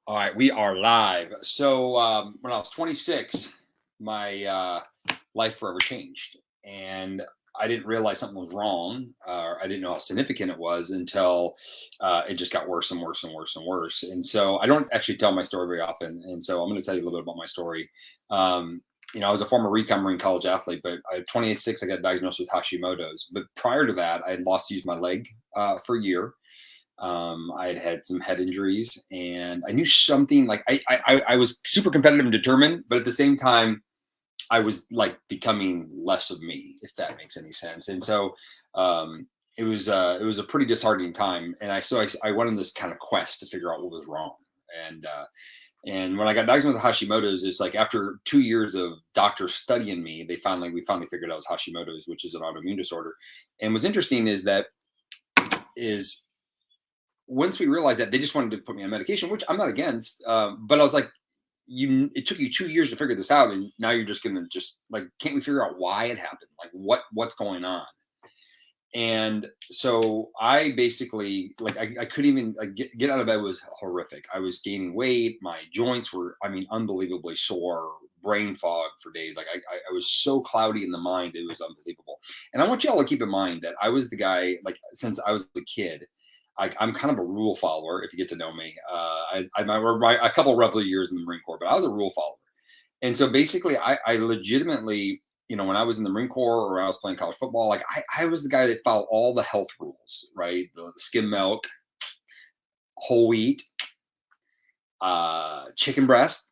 All right, we are live. So when I was 26, my life forever changed, and I didn't realize something was wrong. I didn't know how significant it was until it just got worse and worse and worse and worse. And so I don't actually tell my story very often, and so I'm going to tell you a little bit about my story. Um, I was a former recon Marine college athlete, but at 26, I got diagnosed with Hashimoto's. But prior to that, I had lost use my leg for a year. I had had some head injuries, and I knew something like I was super competitive and determined, but at the same time, I was like becoming less of me, if that makes any sense. And so it was a pretty disheartening time, and I went on this kind of quest to figure out what was wrong. And and when I got diagnosed with Hashimoto's, it's like after 2 years of doctors studying me, we finally figured out it was Hashimoto's, which is an autoimmune disorder. And what's interesting is once we realized that, they just wanted to put me on medication, which I'm not against. But I was like, it took you 2 years to figure this out, and now you're just gonna just like, can't we figure out why it happened? Like, what's going on? And so I basically like I couldn't even like, get out of bed was horrific. I was gaining weight. My joints were, I mean, unbelievably sore. Brain fog for days. Like I was so cloudy in the mind, it was unbelievable. And I want you all to keep in mind that I was the guy, like since I was a kid, I'm kind of a rule follower. If you get to know me, a couple of rebel years in the Marine Corps, but I was a rule follower. And so basically, I legitimately, when I was in the Marine Corps or I was playing college football, like I was the guy that followed all the health rules, right? The skim milk, whole wheat, chicken breast,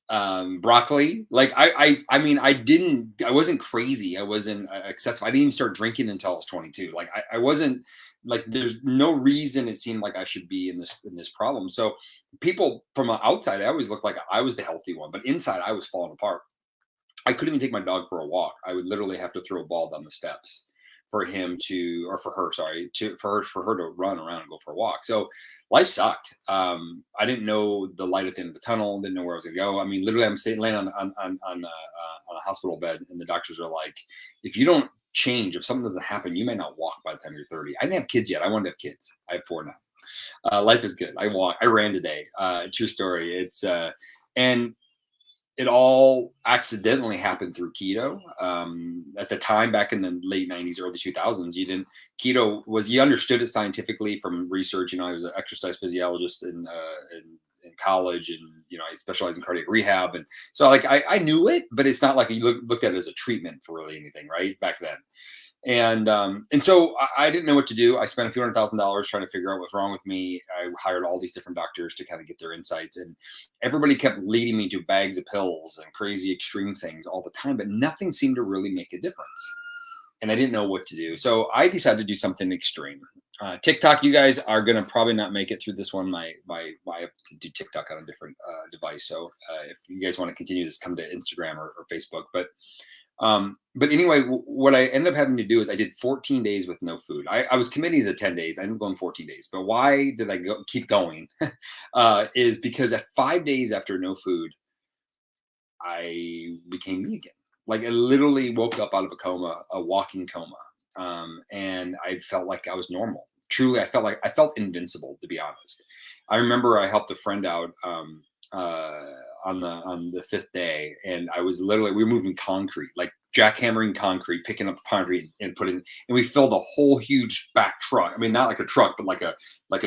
broccoli. Like I mean, I wasn't crazy. I wasn't excessive. I didn't even start drinking until I was 22. Like I wasn't like, there's no reason it seemed like I should be in this problem. So people from the outside, I always looked like I was the healthy one, but inside I was falling apart. I couldn't even take my dog for a walk. I would literally have to throw a ball down the steps for him to, or for her, sorry, for her to run around and go for a walk. So life sucked. I didn't know the light at the end of the tunnel. Didn't know where I was gonna go. I mean, literally, I'm sitting laying on a hospital bed, and the doctors are like, if you don't change, if something doesn't happen, you may not walk by the time you're 30. I didn't have kids yet. I wanted to have kids. I have four now. Life is good. I ran today. True story. And it all accidentally happened through keto. At the time, back in the late 90s, early 2000s, you understood it scientifically from research. I was an exercise physiologist in college, and I specialized in cardiac rehab. And so like, I knew it, but it's not like you looked at it as a treatment for really anything, right? Back then. And so I didn't know what to do. I spent a few $100,000 trying to figure out what's wrong with me. I hired all these different doctors to kind of get their insights, and everybody kept leading me to bags of pills and crazy extreme things all the time, but nothing seemed to really make a difference. And I didn't know what to do. So I decided to do something extreme. TikTok, you guys are gonna probably not make it through this one. I have to do TikTok on a different device. So if you guys want to continue this, come to Instagram or Facebook. But anyway, what I ended up having to do is I did 14 days with no food. I was committing to 10 days. I ended up going 14 days. But why did I keep going? Is because at 5 days after no food, I became me again. Like I literally woke up out of a coma, a walking coma. And I felt like I was normal. Truly, I felt invincible, to be honest. I remember I helped a friend out on the fifth day, and we were moving concrete, like jackhammering concrete, picking up concrete and putting, and we filled a whole huge back truck. I mean, not like a truck, but like a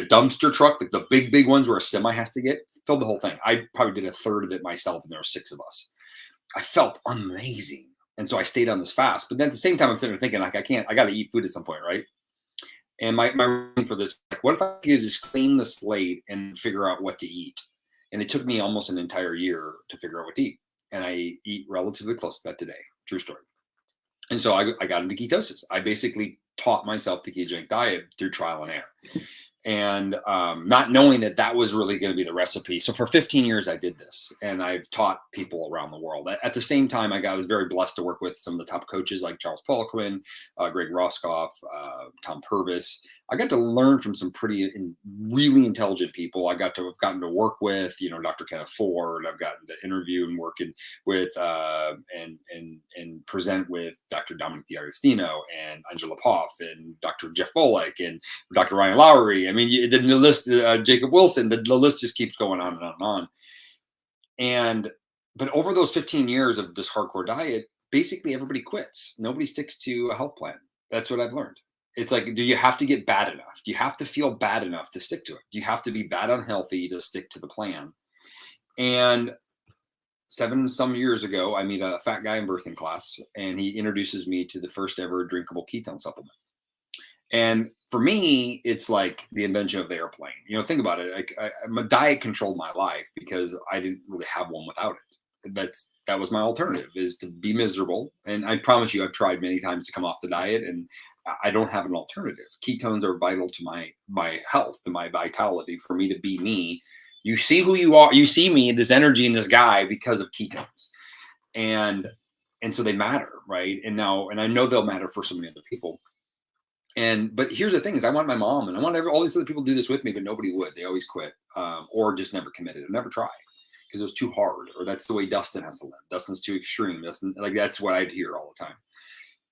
dumpster truck, like the big ones where a semi has to get. Filled the whole thing. I probably did a third of it myself, and there were six of us. I felt amazing. And so I stayed on this fast. But then at the same time, I'm sitting there thinking, like, I got to eat food at some point, right? And my reason for this, like, what if I could just clean the slate and figure out what to eat? And it took me almost an entire year to figure out what to eat. And I eat relatively close to that today. True story. And so I got into ketosis. I basically taught myself the ketogenic diet through trial and error, and not knowing that was really going to be the recipe. So for 15 years, I did this, and I've taught people around the world. At the same time, I was very blessed to work with some of the top coaches like Charles Poliquin, Greg Roscoff, Tom Purvis. I got to learn from some really intelligent people. I've gotten to work with, Dr. Kenneth Ford. I've gotten to interview and work with and present with Dr. Dominic D'Agostino and Angela Poff and Dr. Jeff Volek and Dr. Ryan Lowry I mean, the list, Jacob Wilson, the list just keeps going on and on and on. And, but over those 15 years of this hardcore diet, basically everybody quits. Nobody sticks to a health plan. That's what I've learned. It's like, do you have to get bad enough? Do you have to feel bad enough to stick to it? Do you have to be bad unhealthy to stick to the plan? And 7 some years ago, I meet a fat guy in birthing class, and he introduces me to the first ever drinkable ketone supplement. And for me, it's like the invention of the airplane. You know, think about it. Like, my diet controlled my life because I didn't really have one without it. That was my alternative, is to be miserable. And I promise you, I've tried many times to come off the diet, and I don't have an alternative. Ketones are vital to my health, to my vitality, for me to be me. You see who you are. You see me, this energy in this guy, because of ketones, and so they matter, right? And I know they'll matter for so many other people. But here's the thing: is I want my mom and I want all these other people to do this with me, but nobody would. They always quit, or just never committed, or never tried, because it was too hard, or that's the way Dustin has to live. Dustin's too extreme. Dustin, like, that's what I'd hear all the time.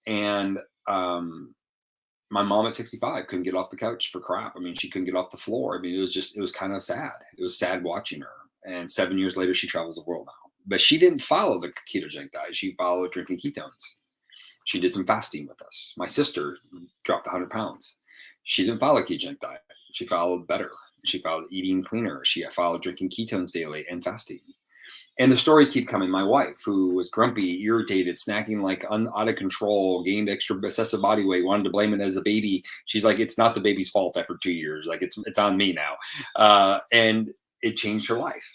And my mom at 65 couldn't get off the couch for crap. I mean, she couldn't get off the floor. I mean, it was kind of sad. It was sad watching her. And 7 years later, she travels the world now. But she didn't follow the ketogenic diet. She followed drinking ketones. She did some fasting with us. My sister dropped 100 pounds. She didn't follow ketogenic diet. She followed better. She followed eating cleaner. She followed drinking ketones daily and fasting. And the stories keep coming. My wife, who was grumpy, irritated, snacking like out of control, gained extra excessive body weight, wanted to blame it as a baby. She's like, it's not the baby's fault after 2 years. Like, it's on me now. And it changed her life.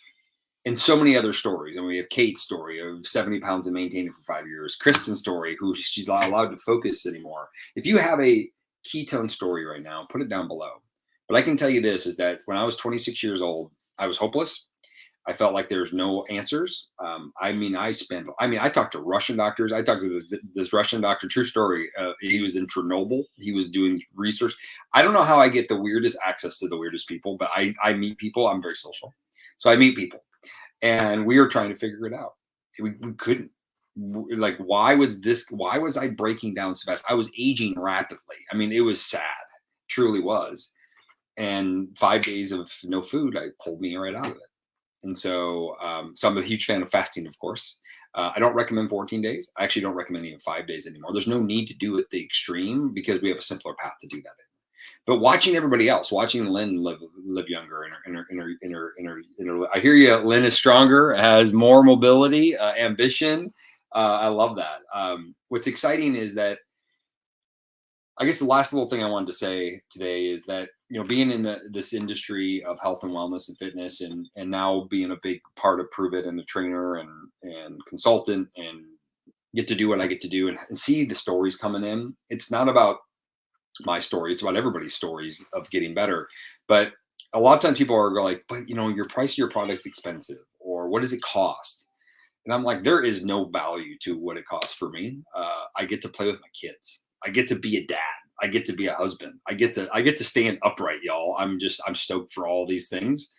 And so many other stories. And we have Kate's story of 70 pounds and maintaining for 5 years. Kristen's story, who she's not allowed to focus anymore. If you have a ketone story right now, put it down below. But I can tell you this, is that when I was 26 years old, I was hopeless. I felt like there's no answers. I talked to Russian doctors. I talked to this Russian doctor, true story. He was in Chernobyl. He was doing research. I don't know how I get the weirdest access to the weirdest people, but I meet people. I'm very social. So I meet people, and we were trying to figure it out. We couldn't. Like, why was I breaking down so fast? I was aging rapidly. I mean, it was sad, truly was. And 5 days of no food, pulled me right out of it. And so I'm a huge fan of fasting, of course. I don't recommend 14 days. I actually don't recommend even 5 days anymore. There's no need to do it the extreme, because we have a simpler path to do that in. But watching everybody else, watching Lynn live younger I hear you. Lynn is stronger, has more mobility, ambition. I love that. What's exciting is that, I guess the last little thing I wanted to say today is that, you know, being in this industry of health and wellness and fitness, and now being a big part of Prove It, and a trainer and consultant, and get to do what I get to do, and see the stories coming in. It's not about my story. It's about everybody's stories of getting better. But a lot of times people are like, but you know, your price of your product's expensive, or what does it cost? And I'm like, there is no value to what it costs for me. I get to play with my kids. I get to be a dad. I get to be a husband. I get to stand upright, y'all. I'm stoked for all these things.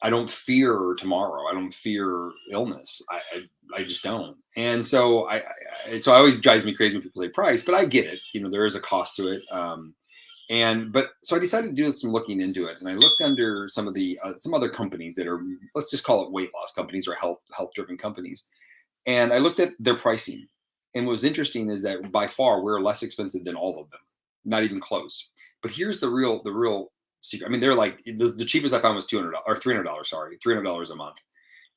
I don't fear tomorrow. I don't fear illness. I just don't. And so so it always drives me crazy when people say price, but I get it. You know, there is a cost to it. So I decided to do some looking into it, and I looked under some of the some other companies that are, let's just call it weight loss companies, or health driven companies, and I looked at their pricing. And what was interesting is that by far we're less expensive than all of them, not even close. But here's the real secret. I mean, they're like, the cheapest I found was $200 or $300. Sorry, $300 a month.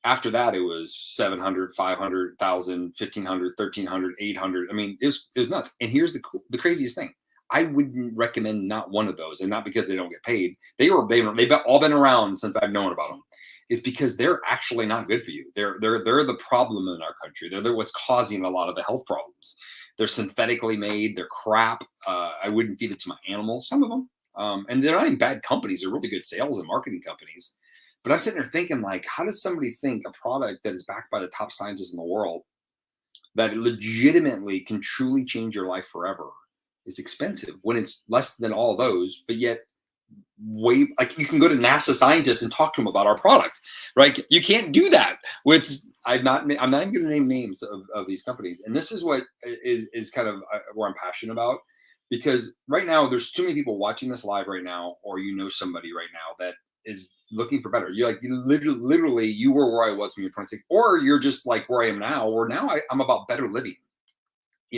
After that, it was 700, 500, 1,000, 1,500, 1,300, 800. I mean, it was nuts. And here's the craziest thing. I wouldn't recommend not one of those, and not because they don't get paid. They've all been around since I've known about them. Is because they're actually not good for you. They're the problem in our country. They're what's causing a lot of the health problems. They're synthetically made. They're crap. I wouldn't feed it to my animals. Some of them, and they're not even bad companies. They're really good sales and marketing companies. But I'm sitting there thinking, like, how does somebody think a product that is backed by the top scientists in the world, that legitimately can truly change your life forever, is expensive when it's less than all those, but yet like, you can go to NASA scientists and talk to them about our product, right? You can't do that with, I'm not even going to name names of these companies. And this is what is kind of where I'm passionate about. because right now there's too many people watching this live right now, or somebody right now that is looking for better. You're like, you literally, you were where I was when you're 26, or you're just like where I am now, where now I'm about better living.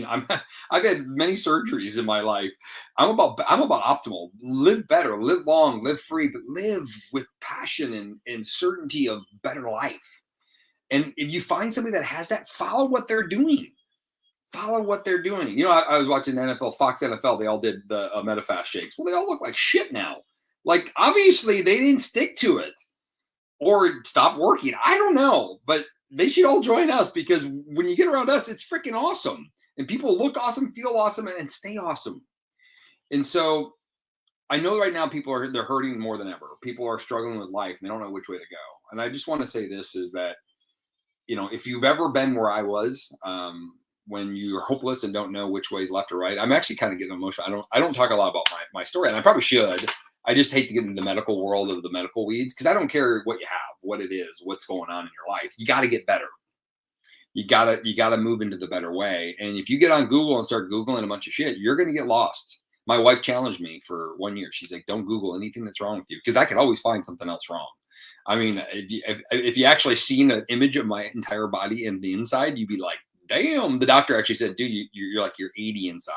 I've had many surgeries in my life. I'm about optimal. Live better, live long, live free, but live with passion and certainty of better life. And if you find somebody that has that, follow what they're doing. Follow what they're doing. I was watching NFL, Fox NFL. They all did the MetaFast shakes. Well, they all look like shit now. Like, obviously, they didn't stick to it or stop working. I don't know, but they should all join us, because when you get around us, it's freaking awesome. And people look awesome, feel awesome, and stay awesome. And so I know right now they're hurting more than ever. People are struggling with life and they don't know which way to go. And I just want to say this is that, if you've ever been where I was, when you're hopeless and don't know which way is left or right, I'm actually kind of getting emotional. I don't talk a lot about my story, and I probably should. I just hate to get into the medical world of the medical weeds, because I don't care what you have, what it is, what's going on in your life. You got to get better. You gotta move into the better way. And if you get on Google and start Googling a bunch of shit, you're gonna get lost. My wife challenged me for 1 year. She's like, "Don't Google anything that's wrong with you," because I could always find something else wrong. I mean, if you actually seen an image of my entire body and the inside, you'd be like, "Damn!" The doctor actually said, "Dude, you're like you're 80 inside."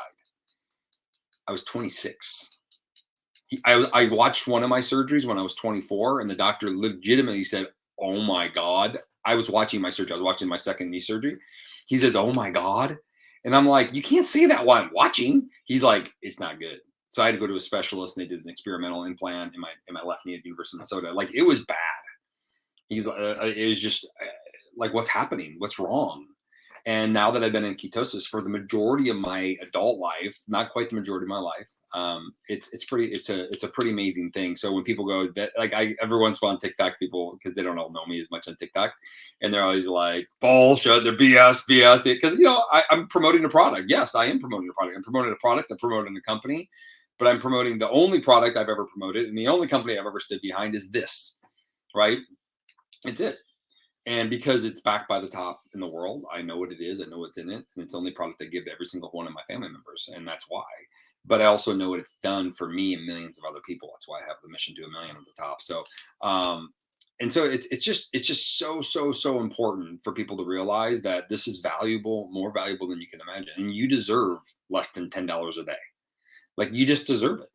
I was 26. I watched one of my surgeries when I was 24, and the doctor legitimately said, "Oh my God." I was watching my surgery. I was watching my second knee surgery. He says, "Oh my God." And I'm like, "You can't say that while I'm watching." He's like, "It's not good." So I had to go to a specialist, and they did an experimental implant in my left knee at the University of Minnesota. Like, it was bad. It was just like, what's happening? What's wrong? And now that I've been in ketosis for the majority of my adult life, not quite the majority of my life, it's a pretty amazing thing. So when people go that, like, I every once in a while on TikTok, people, because they don't all know me as much on TikTok, and they're always like, bullshit, they're BS, because I'm promoting a product. Yes, I am promoting a product. I'm promoting a product. I'm promoting the company, but I'm promoting the only product I've ever promoted, and the only company I've ever stood behind is this, right? It's it. And because it's backed by the top in the world, I know what it is. I know what's in it. And it's the only product I give to every single one of my family members. And that's why. But I also know what it's done for me and millions of other people. That's why I have the mission to a million at the top. So, and so it's just so important for people to realize that this is valuable, more valuable than you can imagine. And you deserve less than $10 a day. Like, you just deserve it.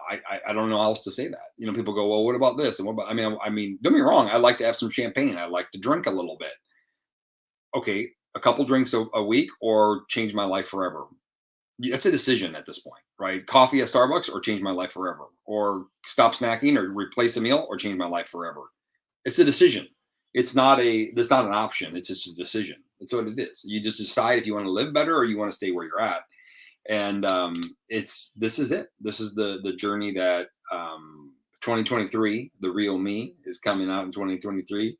I don't know how else to say that. People go, "Well, what about this?" And what about, I mean, don't get me wrong. I like to have some champagne. I like to drink a little bit. Okay. A couple drinks a week, or change my life forever. That's a decision at this point, right? Coffee at Starbucks, or change my life forever, or stop snacking, or replace a meal, or change my life forever. It's a decision. That's not an option. It's just a decision. That's what it is. You just decide if you want to live better or you want to stay where you're at. And this is it. This is the journey that 2023, the real me, is coming out in 2023.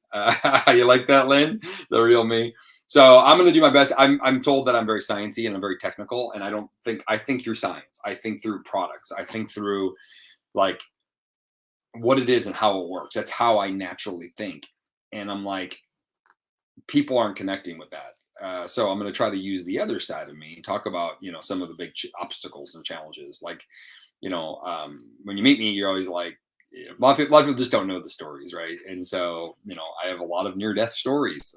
You like that, Lynn? The real me. So I'm going to do my best. I'm told that I'm very sciencey and I'm very technical, and I think through science. I think through products. I think through, like, what it is and how it works. That's how I naturally think. And I'm like, people aren't connecting with that. So I'm going to try to use the other side of me and talk about, some of the big obstacles and challenges. Like, when you meet me, you're always like, a lot of people just don't know the stories, right? And so, I have a lot of near-death stories,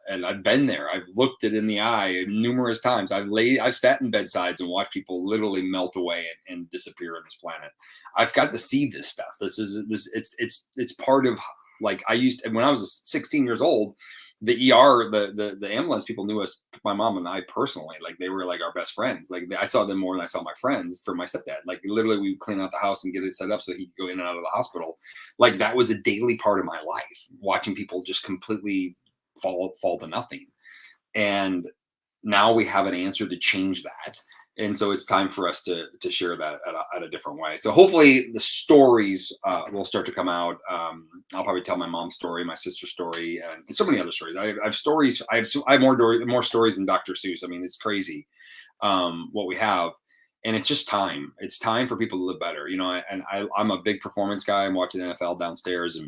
and I've been there. I've looked it in the eye numerous times. I've sat in bedsides and watched people literally melt away and disappear on this planet. I've got to see this stuff. It's part of, like, when I was 16 years old, the ER, the ambulance people knew us, my mom and I, personally. Like, they were like our best friends. Like, I saw them more than I saw my friends for my stepdad. Like, literally, we would clean out the house and get it set up so he could go in and out of the hospital. Like, that was a daily part of my life, watching people just completely fall to nothing. And now we have an answer to change that. And so it's time for us to share that at a different way. So hopefully the stories will start to come out. I'll probably tell my mom's story, my sister's story, and so many other stories. I have stories. I have more stories than Dr. Seuss. I mean, it's crazy what we have. And it's just time. It's time for people to live better. I'm a big performance guy. I'm watching NFL downstairs,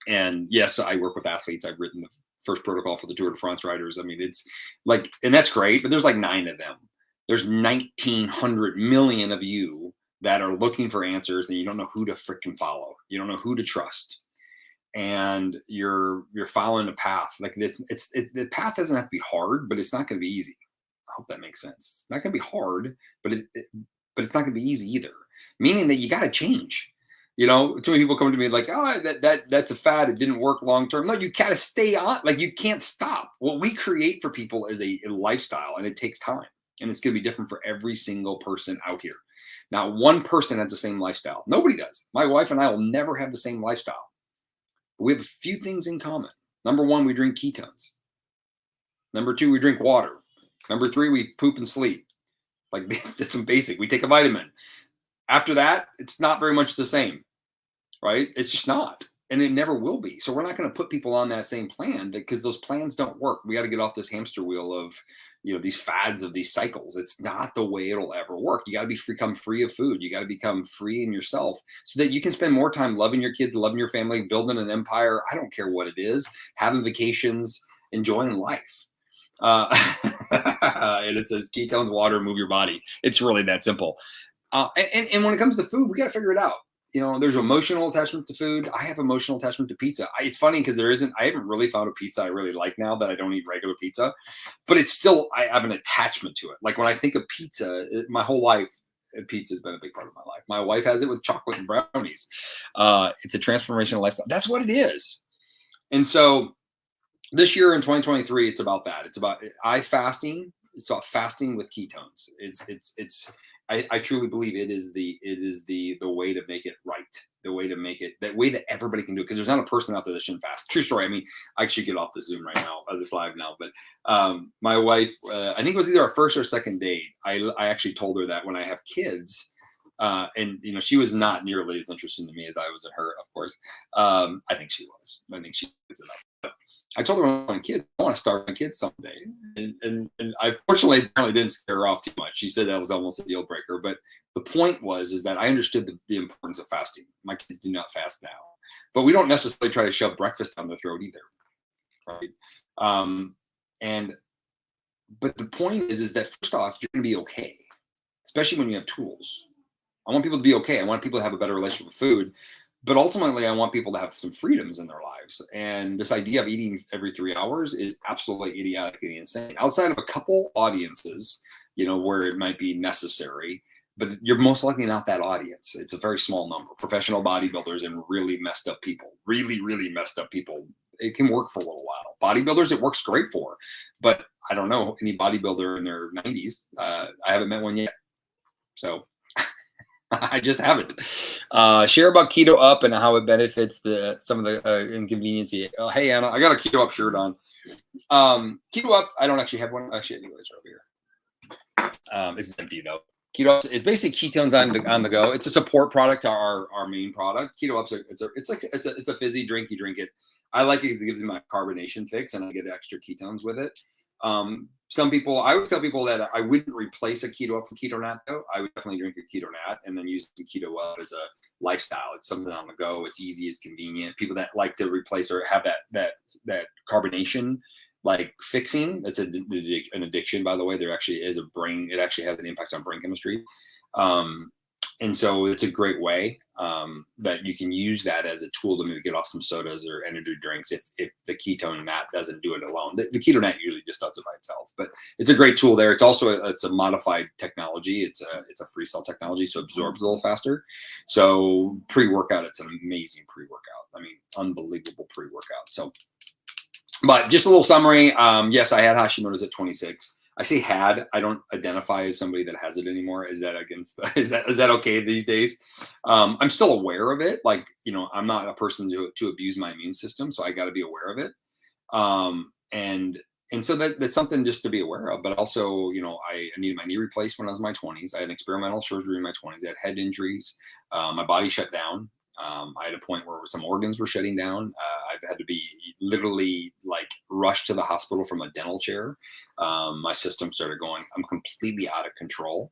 and yes, I work with athletes. I've written the first protocol for the Tour de France riders. I mean, it's like, and that's great, but there's like 9 of them. There's 1900 million of you that are looking for answers and you don't know who to freaking follow. You don't know who to trust. And you're following a path like this. The path doesn't have to be hard, but it's not going to be easy. I hope that makes sense. It's not going to be hard, but but it's not going to be easy either. Meaning that you got to change. You know, too many people come to me like, oh, that's a fad. It didn't work long term. No, you got to stay on. Like you can't stop. What we create for people is a lifestyle, and it takes time, and it's going to be different for every single person out here. Not one person has the same lifestyle. Nobody does. My wife and I will never have the same lifestyle. We have a few things in common. Number one, we drink ketones. Number two, we drink water. Number three, we poop and sleep. Like that's some basic. We take a vitamin. After that, it's not very much the same, right? It's just not. And it never will be. So we're not going to put people on that same plan because those plans don't work. We got to get off this hamster wheel of, these fads of these cycles. It's not the way it'll ever work. You got to become free of food. You got to become free in yourself so that you can spend more time loving your kids, loving your family, building an empire. I don't care what it is, having vacations, enjoying life. And it says ketones, water, move your body. It's really that simple. And when it comes to food, we got to figure it out. There's emotional attachment to food. I have emotional attachment to pizza. It's funny because I haven't really found a pizza I really like now that I don't eat regular pizza, but it's still, I have an attachment to it. Like when I think of pizza, my whole life, pizza has been a big part of my life. My wife has it with chocolate and brownies. It's a transformational lifestyle. That's what it is. And so this year in 2023, it's about that. It's about fasting. It's about fasting with ketones. I truly believe it is the way to make it right, the way to make it that way that everybody can do it. Because there's not a person out there that shouldn't fast. True story. I mean, I should get off the Zoom right now, this live now. But my wife, I think it was either our first or second date. I actually told her that when I have kids, and she was not nearly as interested in me as I was in her. Of course, I think she was. I think she was enough. But I told her when I want kids, I want to start my kids someday. And I fortunately apparently didn't scare her off too much. She said that was almost a deal breaker. But the point is that I understood the importance of fasting. My kids do not fast now. But we don't necessarily try to shove breakfast down their throat either. Right. But the point is that first off, you're going to be okay, especially when you have tools. I want people to be okay. I want people to have a better relationship with food. But ultimately, I want people to have some freedoms in their lives. And this idea of eating every 3 hours is absolutely idiotically insane. Outside of a couple audiences, where it might be necessary, but you're most likely not that audience. It's a very small number. Professional bodybuilders and really messed up people, really, really messed up people. It can work for a little while. Bodybuilders, it works great for. But I don't know any bodybuilder in their 90s. I haven't met one yet. So I just haven't. Share about Keto Up and how it benefits some of the inconvenience. Oh, hey, Anna, I got a Keto Up shirt on. Keto Up, I don't actually have one. Actually, anyways, over here. It's empty though. Keto Up is basically ketones on the go. It's a support product to our main product. Keto Up's it's a fizzy drink. You drink it. I like it because it gives me my carbonation fix, and I get extra ketones with it. Some people, I always tell people that I wouldn't replace a Keto Up for Keto Nat though. I would definitely drink a Keto Nat and then use the Keto Up as a lifestyle. It's something on the go. It's easy. It's convenient. People that like to replace or have that carbonation like fixing. It's an addiction, by the way. There actually is it actually has an impact on brain chemistry. And so it's a great way that you can use that as a tool to maybe get off some sodas or energy drinks if the ketone nat doesn't do it alone. The keto nat usually just does it by itself, but it's a great tool there. It's also it's a modified technology. It's a free cell technology, so it absorbs a little faster. So pre-workout, it's an amazing pre-workout. I mean, unbelievable pre-workout. So, but just a little summary. Yes, I had Hashimoto's at 26. I say had. I don't identify as somebody that has it anymore. Is that is that okay these days? I'm still aware of it. Like, I'm not a person to abuse my immune system, so I got to be aware of it. And so that's something just to be aware of. But also, I needed my knee replaced when I was in my 20s. I had an experimental surgery in my 20s. I had head injuries. My body shut down. I had a point where some organs were shutting down. I've had to be literally like rushed to the hospital from a dental chair. My system started going, I'm completely out of control.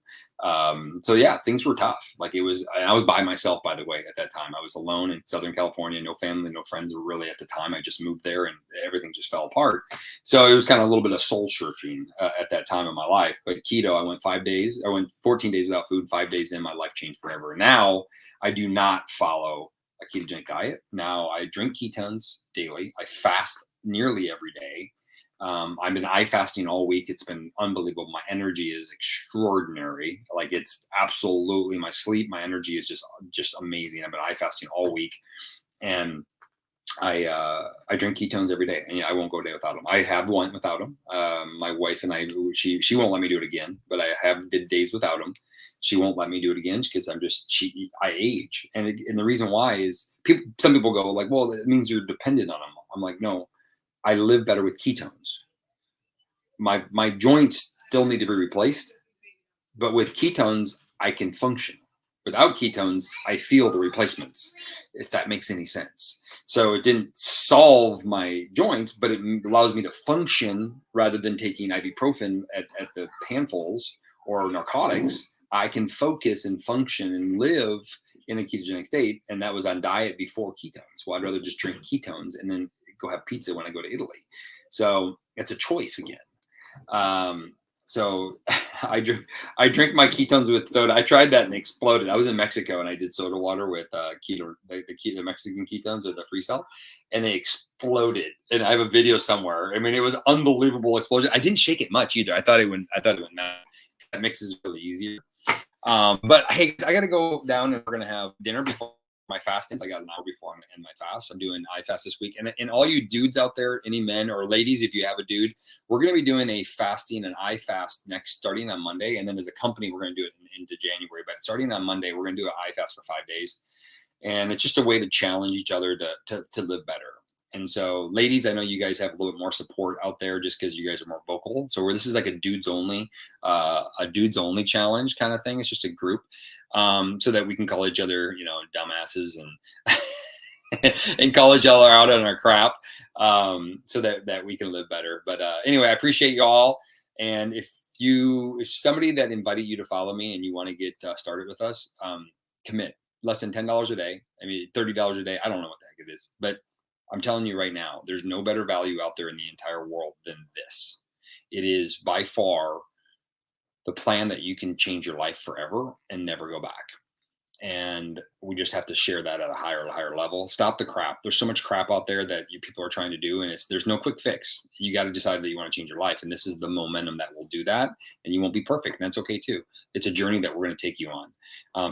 So yeah, things were tough. Like it was, and I was by myself, by the way, at that time. I was alone in Southern California, no family, no friends were really at the time. I just moved there and everything just fell apart. So it was kind of a little bit of soul searching at that time in my life. But keto, I went 5 days, I went 14 days without food, 5 days in, my life changed forever. Now I do not follow a ketogenic diet. Now I drink ketones daily. I fast nearly every day. I've been eye fasting all week. It's been unbelievable. My energy is extraordinary. Like it's absolutely my sleep, my energy is just amazing. I've been eye fasting all week, and I drink ketones every day, and yeah, I won't go a day without them. I have one without them. My wife and I, she won't let me do it again, but I have did days without them. She won't let me do it again because I age, and the reason why is some people go like, well, it means you're dependent on them. I'm like, no, I live better with ketones. My joints still need to be replaced, but with ketones, I can function. Without ketones, I feel the replacements, if that makes any sense. So it didn't solve my joints, but it allows me to function rather than taking ibuprofen at the handfuls or narcotics. I can focus and function and live in a ketogenic state. And that was on diet before ketones. Well, I'd rather just drink ketones and then go have pizza when I go to Italy. So it's a choice again. So I drink my ketones with soda. I tried that and exploded. I was in Mexico and I did soda water with the Mexican ketones or the free cell, and they exploded. And I have a video somewhere. I mean, it was an unbelievable explosion. I didn't shake it much either. I thought it went. That mixes really easier. But hey, I got to go down and we're gonna have dinner before my fasting. I got an hour before I'm gonna end my fast. I'm doing iFast this week, and all you dudes out there, any men or ladies, if you have a dude, we're gonna be doing a fasting and iFast next, starting on Monday, and then as a company, we're gonna do it into January. But starting on Monday, we're gonna do an iFast for 5 days, and it's just a way to challenge each other to live better. And so, ladies, I know you guys have a little bit more support out there just because you guys are more vocal. So this is like a dudes only challenge kind of thing. It's just a group, so that we can call each other, dumbasses and and call each other out on our crap, so that we can live better. But anyway, I appreciate you all. And if somebody that invited you to follow me and you want to get started with us, commit less than $10 a day. I mean, $30 a day. I don't know what the heck it is, but I'm telling you right now, there's no better value out there in the entire world than this. It is by far the plan that you can change your life forever and never go back. And we just have to share that at a higher level. Stop the crap. There's so much crap out there that people are trying to do, and there's no quick fix. You got to decide that you want to change your life, and this is the momentum that will do that. And you won't be perfect, and that's okay too. It's a journey that we're going to take you on.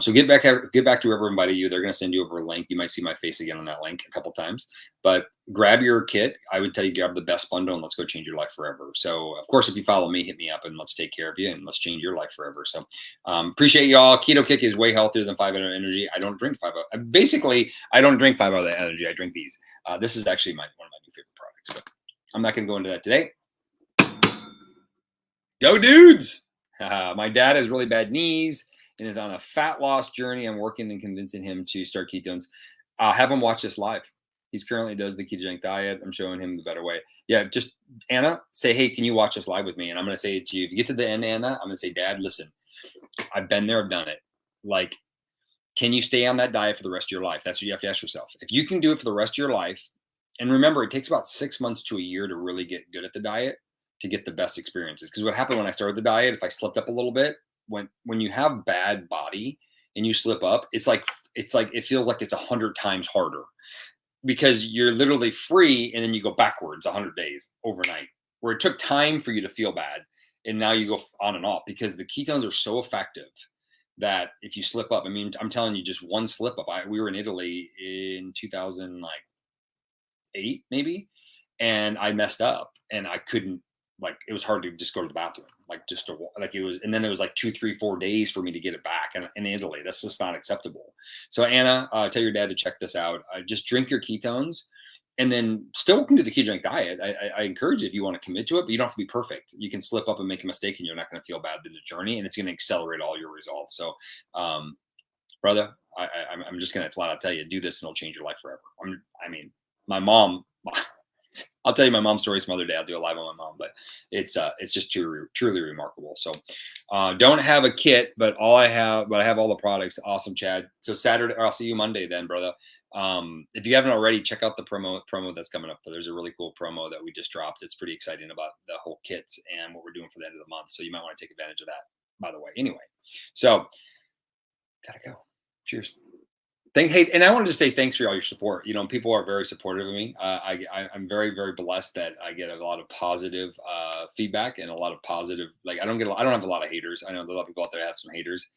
So get back to whoever invited you. They're going to send you over a link. You might see my face again on that link a couple times, but grab your kit. I would tell you grab the best bundle and let's go change your life forever. So of course, if you follow me, hit me up and let's take care of you and let's change your life forever. So appreciate y'all. Keto Kick is way healthier than 5 Hour Energy. I don't drink 5 Hour. Basically, I don't drink 5 Hour Energy. I drink these. This is actually one of my new favorite products, but I'm not going to go into that today. Go dudes. My dad has really bad knees and is on a fat loss journey. I'm working and convincing him to start ketones. I'll have him watch this live. He's currently does the ketogenic diet. I'm showing him the better way. Yeah, just Anna, say, hey, can you watch this live with me? And I'm going to say it to you. If you get to the end, Anna, I'm going to say, Dad, listen, I've been there. I've done it. Like, can you stay on that diet for the rest of your life? That's what you have to ask yourself. If you can do it for the rest of your life, and remember, it takes about 6 months to a year to really get good at the diet, to get the best experiences. Because what happened when I started the diet, if I slipped up a little bit, when you have bad body and you slip up, it feels like it's 100 times harder because you're literally free and then you go backwards 100 days overnight, where it took time for you to feel bad. And now you go on and off because the ketones are so effective that if you slip up, I mean, I'm telling you, just one slip up. We were in Italy in 2008 maybe, and I messed up and I couldn't, like, it was hard to just go to the bathroom, and then it was like 2, 3, 4 days for me to get it back. And in Italy, that's just not acceptable. So Anna, tell your dad to check this out. Just drink your ketones and then still can do the ketogenic diet. I encourage it if you want to commit to it, but you don't have to be perfect. You can slip up and make a mistake and you're not going to feel bad in the journey, and it's going to accelerate all your results. So, brother, I'm just going to flat out tell you, do this and it'll change your life forever. I mean, my mom, I'll tell you my mom's story some other day. I'll do a live on my mom, but it's just truly remarkable. So don't have a kit, but I have all the products. Awesome, Chad. So Saturday, or I'll see you Monday then, brother. If you haven't already, check out the promo that's coming up. There's a really cool promo that we just dropped. It's pretty exciting about the whole kits and what we're doing for the end of the month. So you might want to take advantage of that, by the way. Anyway, so gotta go. Cheers. Hey, and I wanted to say thanks for all your support. People are very supportive of me. I'm very, very blessed that I get a lot of positive feedback and a lot of positive. Like I don't have a lot of haters. I know there's a lot of people out there that have some haters.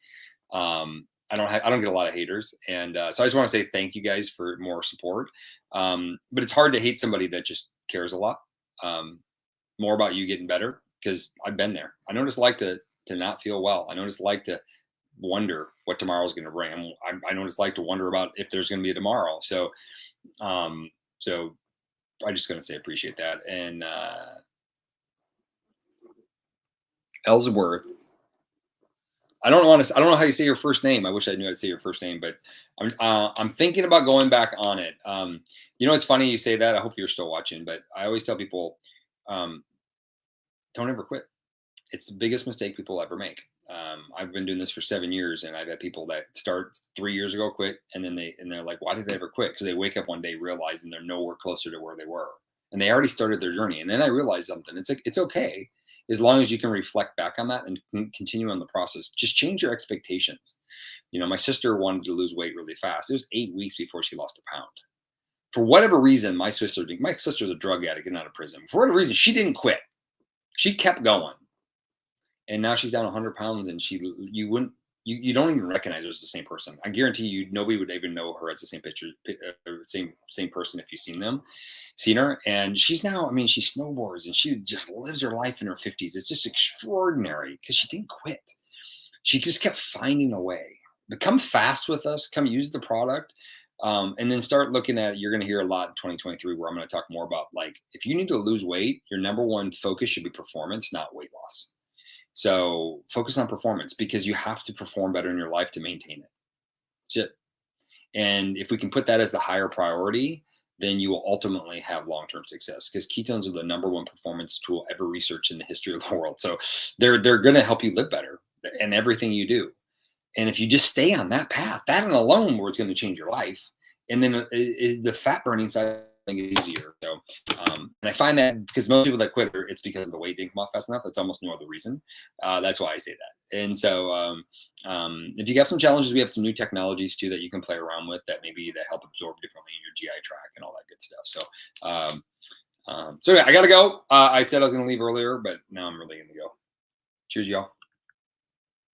I don't get a lot of haters, and so I just want to say thank you guys for more support. But it's hard to hate somebody that just cares a lot more about you getting better, because I've been there. I know what it's like to not feel well. I know what it's like to wonder what tomorrow's going to bring. I know what it's like to wonder about if there's going to be a tomorrow. So I just going to say appreciate that. And Ellsworth, I don't know how you say your first name. I wish I knew how to say your first name, but I'm thinking about going back on it. It's funny you say that. I hope you're still watching, but I always tell people, um, don't ever quit. It's the biggest mistake people ever make. I've been doing this for 7 years, and I've had people that start 3 years ago, quit, and then they're like, why did they ever quit? Because they wake up one day realizing they're nowhere closer to where they were, and they already started their journey. And then I realized something. It's like, it's okay as long as you can reflect back on that and continue on the process. Just change your expectations. My sister wanted to lose weight really fast. It was 8 weeks before she lost a pound. For whatever reason, my sister's a drug addict getting out of prison. For whatever reason, she didn't quit. She kept going, and now she's down 100 pounds, and you don't even recognize her as the same person. I guarantee you nobody would even know her as the same picture, same person if you've seen her. And she's now, she snowboards and she just lives her life in her 50s. It's just extraordinary because she didn't quit. She just kept finding a way. But come fast with us, come use the product. And then start looking at, you're going to hear a lot in 2023 where I'm going to talk more about, like, if you need to lose weight, your number one focus should be performance, not weight loss. So focus on performance, because you have to perform better in your life to maintain it. That's it. And if we can put that as the higher priority, then you will ultimately have long-term success, because ketones are the number one performance tool ever researched in the history of the world. So they're going to help you live better in everything you do. And if you just stay on that path, that and alone, where it's going to change your life. And then the fat burning side is easier. So, and I find that because most people that quit, it's because the weight didn't come off fast enough. It's almost no other reason. That's why I say that. And so, if you have some challenges, we have some new technologies too that you can play around with that help absorb differently in your GI tract and all that good stuff. So, so yeah, I gotta go. I said I was gonna leave earlier, but now I'm really gonna go. Cheers, y'all.